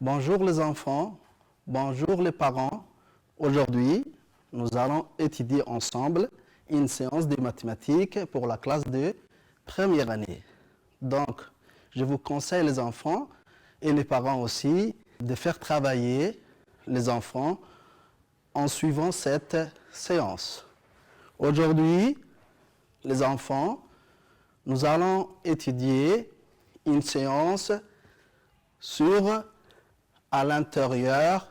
Bonjour les enfants, bonjour les parents. Aujourd'hui, nous allons étudier ensemble une séance de mathématiques pour la classe de première année. Donc, je vous conseille les enfants et les parents aussi de faire travailler les enfants en suivant cette séance. Aujourd'hui, les enfants, nous allons étudier une séance sur à l'intérieur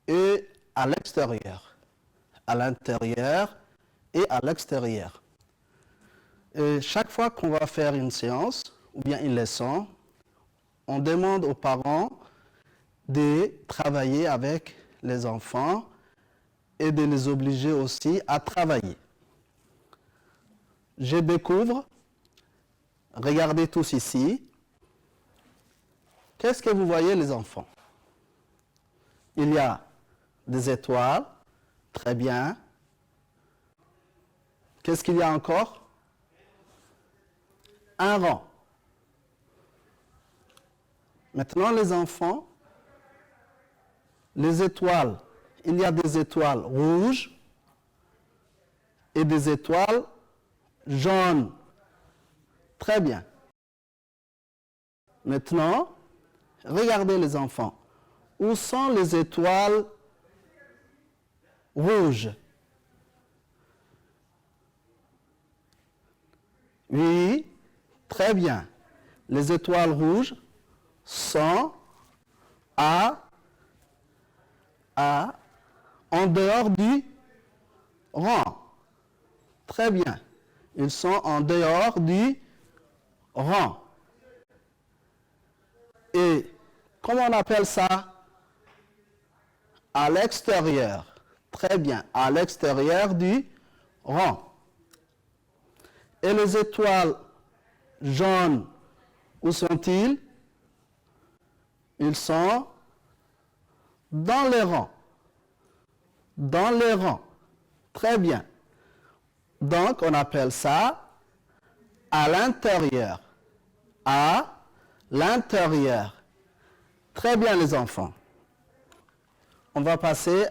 et à l'extérieur. À l'intérieur et à l'extérieur. Chaque fois qu'on va faire une séance ou bien une leçon, on demande aux parents de travailler avec les enfants et de les obliger aussi à travailler. Je découvre, regardez tous ici, qu'est-ce que vous voyez les enfants? Il y a des étoiles, très bien. Qu'est-ce qu'il y a encore? Un rang. Maintenant les enfants, les étoiles, il y a des étoiles rouges et des étoiles jaunes. Très bien. Maintenant, regardez les enfants. Où sont les étoiles rouges? Oui, très bien. Les étoiles rouges sont en dehors du rang. Très bien. Ils sont en dehors du rang. Et comment on appelle ça? À l'extérieur. Très bien. À l'extérieur du rang. Et les étoiles jaunes, où sont-ils? Ils sont dans les rangs. Dans les rangs. Très bien. Donc, on appelle ça à l'intérieur. À l'intérieur. Très bien, les enfants. On va passer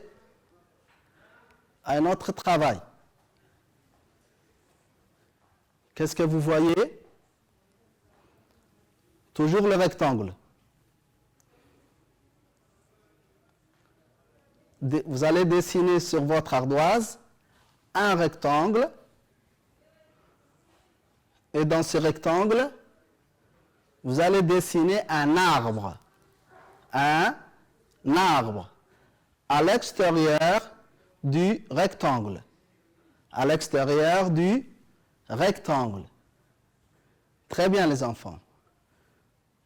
à un autre travail. Qu'est-ce que vous voyez? Toujours le rectangle. Vous allez dessiner sur votre ardoise un rectangle. Et dans ce rectangle, vous allez dessiner un arbre. Un arbre. À l'extérieur du rectangle. À l'extérieur du rectangle. Très bien les enfants.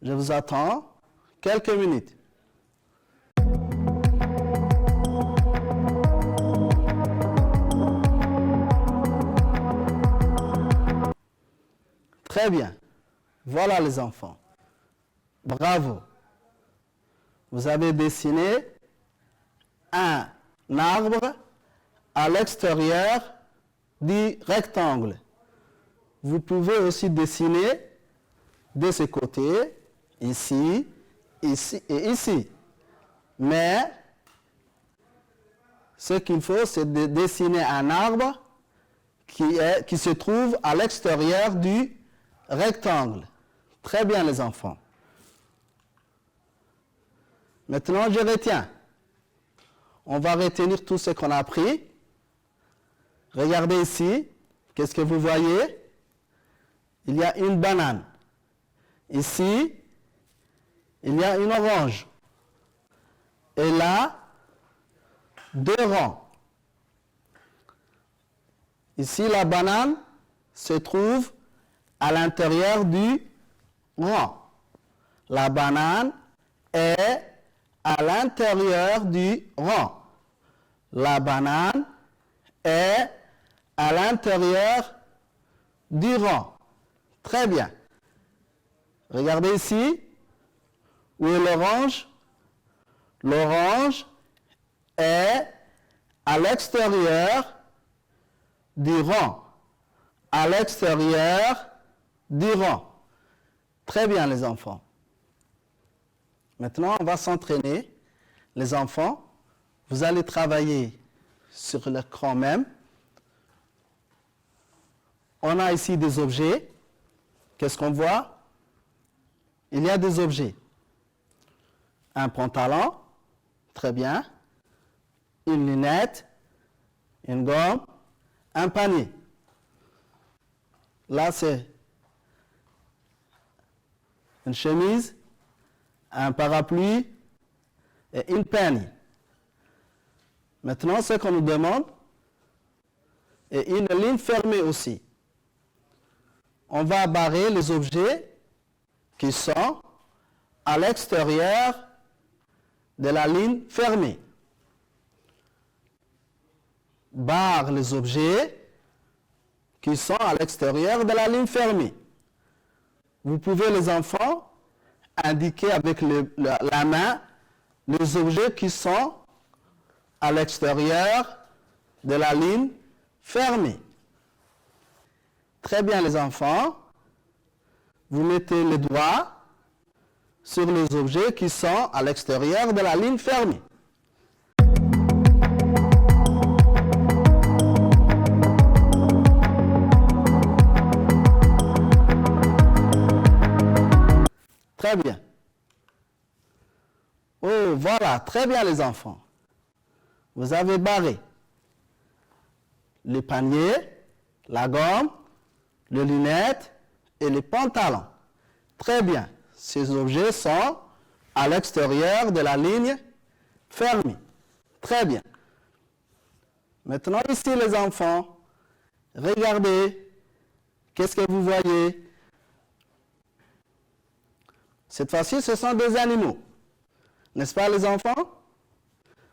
Je vous attends quelques minutes. Très bien. Voilà les enfants. Bravo. Vous avez dessiné un arbre à l'extérieur du rectangle. Vous pouvez aussi dessiner de ce côté, ici, ici et ici. Mais ce qu'il faut, c'est de dessiner un arbre qui se trouve à l'extérieur du rectangle. Très bien les enfants. Maintenant, je retiens. On va retenir tout ce qu'on a appris. Regardez ici. Qu'est-ce que vous voyez? Il y a une banane. Ici, il y a une orange. Et là, deux rangs. Ici, la banane se trouve à l'intérieur du rang. La banane est à l'intérieur du rang. La banane est à l'intérieur du rang. Très bien. Regardez ici. Où est l'orange? L'orange est à l'extérieur du rang. À l'extérieur du rang. Très bien les enfants. Maintenant, on va s'entraîner. Les enfants, vous allez travailler sur l'écran même. On a ici des objets. Qu'est-ce qu'on voit? Il y a des objets. Un pantalon, très bien. Une lunette, une gomme, un panier. Là, c'est une chemise, un parapluie et une peigne. Maintenant, ce qu'on nous demande est une ligne fermée aussi. On va barrer les objets qui sont à l'extérieur de la ligne fermée. Barre les objets qui sont à l'extérieur de la ligne fermée. Vous pouvez, les enfants, indiquer avec la main les objets qui sont à l'extérieur de la ligne fermée. Très bien, les enfants. Vous mettez les doigts sur les objets qui sont à l'extérieur de la ligne fermée. Très bien. Oh, voilà, très bien les enfants. Vous avez barré le panier, la gomme, les lunettes et les pantalons. Très bien. Ces objets sont à l'extérieur de la ligne fermée. Très bien. Maintenant, ici les enfants, regardez. Qu'est-ce que vous voyez? Cette fois-ci, ce sont des animaux. N'est-ce pas, les enfants?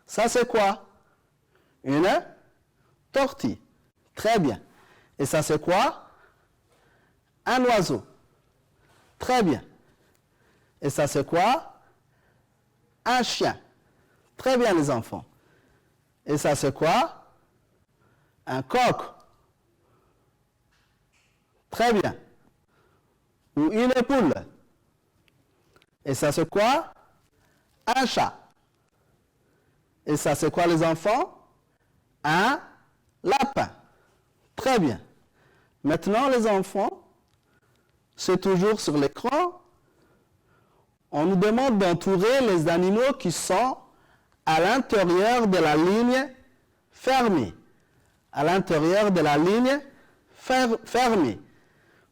Ça, c'est quoi? Une tortue. Très bien. Et ça, c'est quoi? Un oiseau. Très bien. Et ça, c'est quoi? Un chien. Très bien, les enfants. Et ça, c'est quoi? Un coq. Très bien. Ou une poule. Et ça, c'est quoi? Un chat. Et ça, c'est quoi, les enfants? Un lapin. Très bien. Maintenant, les enfants, c'est toujours sur l'écran. On nous demande d'entourer les animaux qui sont à l'intérieur de la ligne fermée. À l'intérieur de la ligne fermée.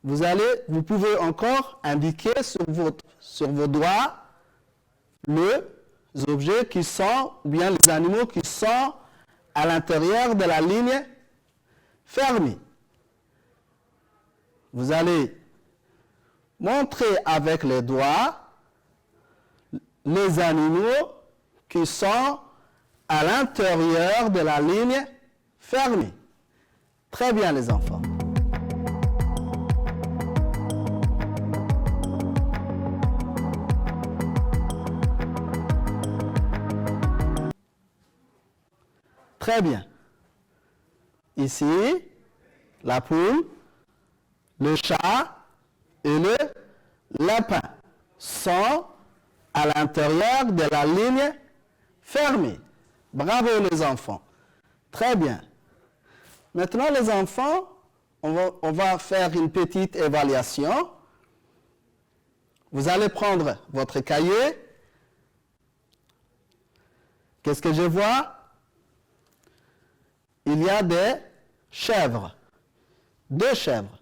Vous pouvez encore indiquer sur vos doigts les objets qui sont, ou bien les animaux qui sont à l'intérieur de la ligne fermée. Vous allez montrer avec les doigts les animaux qui sont à l'intérieur de la ligne fermée. Très bien, les enfants. Très bien. Ici, la poule, le chat et le lapin sont à l'intérieur de la ligne fermée. Bravo les enfants. Très bien. Maintenant les enfants, on va faire une petite évaluation. Vous allez prendre votre cahier. Qu'est-ce que je vois? Il y a des chèvres. 2 chèvres.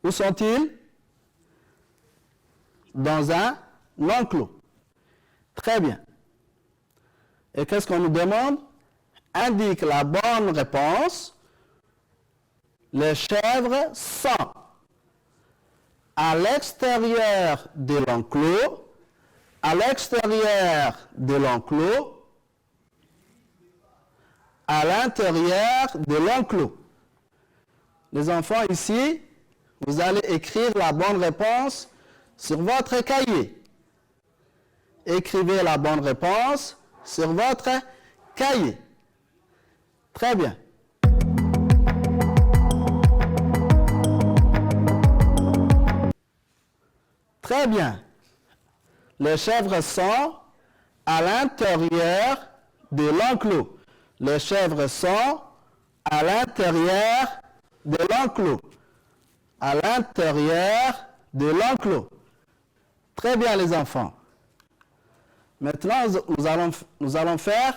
Où sont-ils? Dans un enclos. Très bien. Et qu'est-ce qu'on nous demande? Indique la bonne réponse. Les chèvres sont à l'extérieur de l'enclos, à l'extérieur de l'enclos, à l'intérieur de l'enclos. Les enfants, ici, vous allez écrire la bonne réponse sur votre cahier. Écrivez la bonne réponse sur votre cahier. Très bien. Très bien. Les chèvres sont à l'intérieur de l'enclos. Les chèvres sont à l'intérieur de l'enclos. À l'intérieur de l'enclos. Très bien les enfants. Maintenant, nous allons faire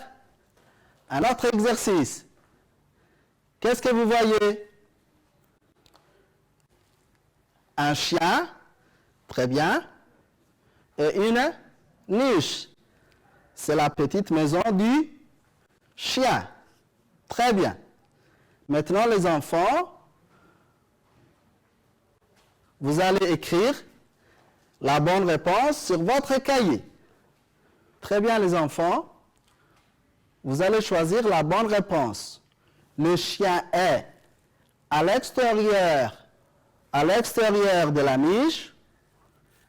un autre exercice. Qu'est-ce que vous voyez? Un chien, très bien, et une niche. C'est la petite maison du chien. Très bien. Maintenant, les enfants, vous allez écrire la bonne réponse sur votre cahier. Très bien, les enfants. Vous allez choisir la bonne réponse. Le chien est à l'extérieur de la niche,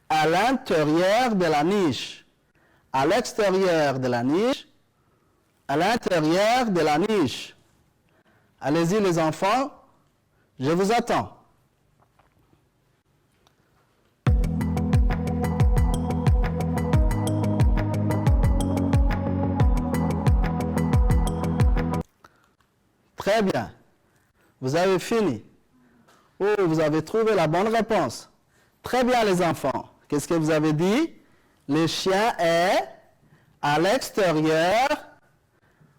à l'intérieur de la niche, à l'extérieur de la niche, à l'intérieur de la niche. Allez-y les enfants, je vous attends. Très bien. Vous avez fini. Oh, vous avez trouvé la bonne réponse. Très bien les enfants. Qu'est-ce que vous avez dit? Le chien est à l'extérieur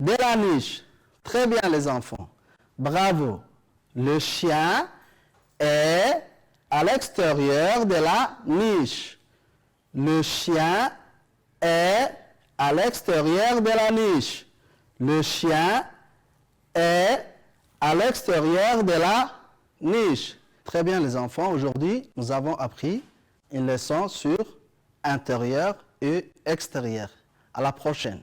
de la niche. Très bien les enfants. Bravo. Le chien est à l'extérieur de la niche. Le chien est à l'extérieur de la niche. Le chien est à l'extérieur de la niche. Très bien les enfants, aujourd'hui nous avons appris une leçon sur intérieur et extérieur. À la prochaine.